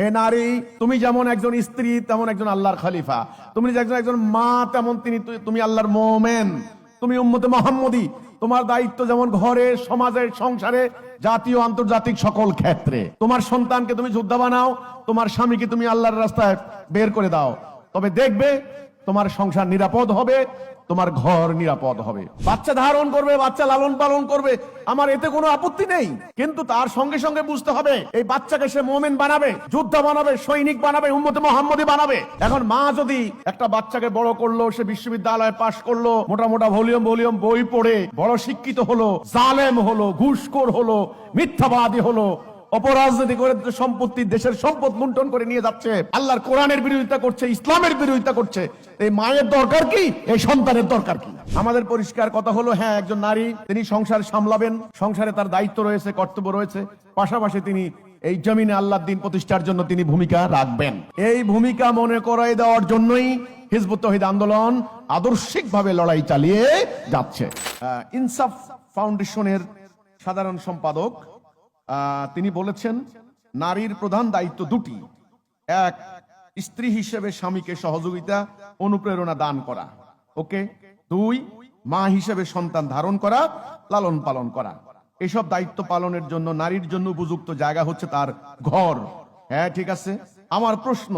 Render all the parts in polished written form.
হে নারী, তুমি যেমন একজন স্ত্রী তেমন একজন আল্লাহর খলিফা, তুমি একজন মা তেমন তুমি আল্লাহর মোমেন, তুমি উম্মতে মুহাম্মদী। তোমার দায়িত্ব যেমন ঘরে, সমাজে, সংসারে, জাতীয় আন্তর্জাতিক সকল ক্ষেত্রে। তোমার সন্তানকে তুমি যোদ্ধা বানাও, তোমার স্বামীকে তুমি আল্লাহর রাস্তায় বের করে দাও, তবে দেখবে তোমার সংসার নিরাপদ হবে, তোমার ঘর নিরাপদ হবে। বাচ্চা ধারণ করবে, বাচ্চা লালন পালন করবে, আমার এতে কোনো আপত্তি নেই, কিন্তু তার সঙ্গে সঙ্গে বুঝতে হবে এই বাচ্চাকে সে মুমিন বানাবে, যোদ্ধা বানাবে, সৈনিক বানাবে, উম্মতে মুহাম্মদী বানাবে। এখন মা যদি একটা বাচ্চাকে বড় করলো, সে বিশ্ববিদ্যালয়ে পাশ করলো, মোটা মোটা ভলিউম বই পড়ে বড় শিক্ষিত হলো, জালেম হলো, ঘুষখোর হলো, মিথ্যাবাদী হলো, অপরাজনীতি করে সম্পত্তি, দেশের সম্পদ লুণ্ঠন করে নিয়ে যাচ্ছে, আল্লাহর কোরআনের বিরোধিতা করছে, ইসলামের বিরোধিতা করছে, এই মায়ের দরকার কি, এই সন্তানের দরকার কি? আমাদের পরিষ্কার কথা হলো, হ্যাঁ, একজন নারী তিনি সংসার সামলাবেন, সংসারে তার দায়িত্ব রয়েছে, কর্তব্য রয়েছে, পাশাপাশি তিনি এই জমিনে আল্লাহর দ্বীন প্রতিষ্ঠার জন্য তিনি ভূমিকা রাখবেন। এই ভূমিকা মনে করাই দেওয়ার জন্যই হিজবুত তাওহীদ আন্দোলন আদর্শিকভাবে লড়াই চালিয়ে যাচ্ছে। ইনসাফ ফাউন্ডেশনের সাধারণ সম্পাদক তিনি বলেছেন, নারীর প্রধান দায়িত্ব দুটি: এক, স্ত্রী হিসেবে স্বামীকে সহযোগিতা, অনুপ্রেরণা দান করা, ওকে; দুই, মা হিসেবে সন্তান ধারণ করা, লালন পালন করা। এসব দায়িত্ব পালনের জন্য নারীর জন্য উপযুক্ত জায়গা হচ্ছে তার ঘর। হ্যাঁ, ঠিক আছে। আমার প্রশ্ন,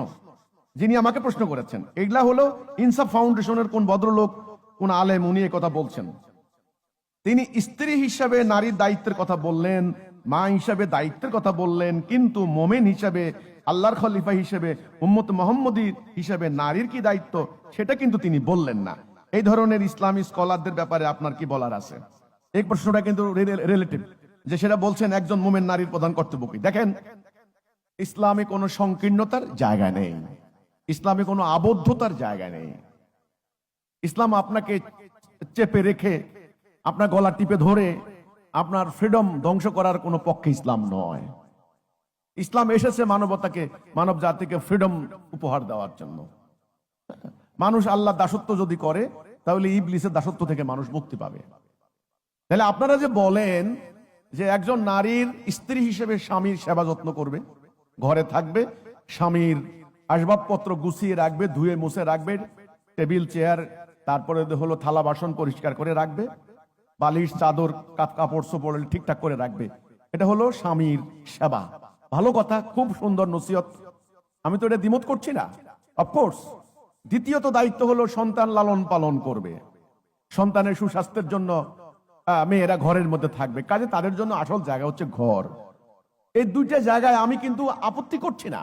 যিনি আমাকে প্রশ্ন করেছেন, এগুলা হলো ইনসাফ ফাউন্ডেশনের কোন ভদ্রলোক, কোন আলেম, উনি কথা বলছেন। তিনি স্ত্রী হিসাবে নারীর দায়িত্বের কথা বললেন, মা হিসাবে দায়িত্বের কথা বললেন, কিন্তু মোমেন হিসাবে, আল্লাহর খলিফা হিসেবে, উম্মত মুহাম্মদী হিসাবে নারীর কি দায়িত্ব সেটা কিন্তু তিনি বললেন না। এই ধরনের ইসলামী স্কলারদের ব্যাপারে আপনার কি বলার আছে? এই প্রশ্নটা কিন্তু রিলেটিভ, যে সেটা বলছেন একজন মোমেন নারীর প্রধান কর্তব্য কি। দেখেন, ইসলামে কোনো সংকীর্ণতার জায়গা নেই, ইসলামে কোনো আবদ্ধতার জায়গা নেই। ইসলাম আপনাকে চেপে রেখে, আপনার গলা টিপে ধরে আপনার ফ্রিডম ধ্বংস করার কোনো পক্ষে ইসলাম নয়। ইসলাম এসেছে মানবতাকে, মানব জাতিকে ফ্রিডম উপহার দেওয়ার জন্য। মানুষ আল্লাহ দাসত্ব যদি করে, তাহলে ইবলিসের দাসত্ব থেকে মানুষ মুক্তি পাবে। তাহলে আপনারা যে বলেন যে একজন নারীর স্ত্রী হিসেবে স্বামীর সেবা যত্ন করবে, ঘরে থাকবে, স্বামীর আসবাবপত্র গুছিয়ে রাখবে, ধুয়ে মুছে রাখবে, টেবিল চেয়ার, তারপরে হলো থালা বাসন পরিষ্কার করে রাখবে, বালিশ চাদর কাপড় চোপড় ঠিকঠাক করে রাখবে, এটা হলো স্বামীর সেবা। ভালো কথা, খুব সুন্দর নসিহত, আমি তো এটা দ্বিমত করছি না, অফকোর্স। দ্বিতীয়ত দায়িত্ব হলো সন্তান লালন পালন করবে, সন্তানের সুস্বাস্থ্যের জন্য মেয়েরা ঘরের মধ্যে থাকবে, কাজে তাদের জন্য আসল জায়গা হচ্ছে ঘর। এই দুইটা জায়গায় আমি কিন্তু আপত্তি করছি না।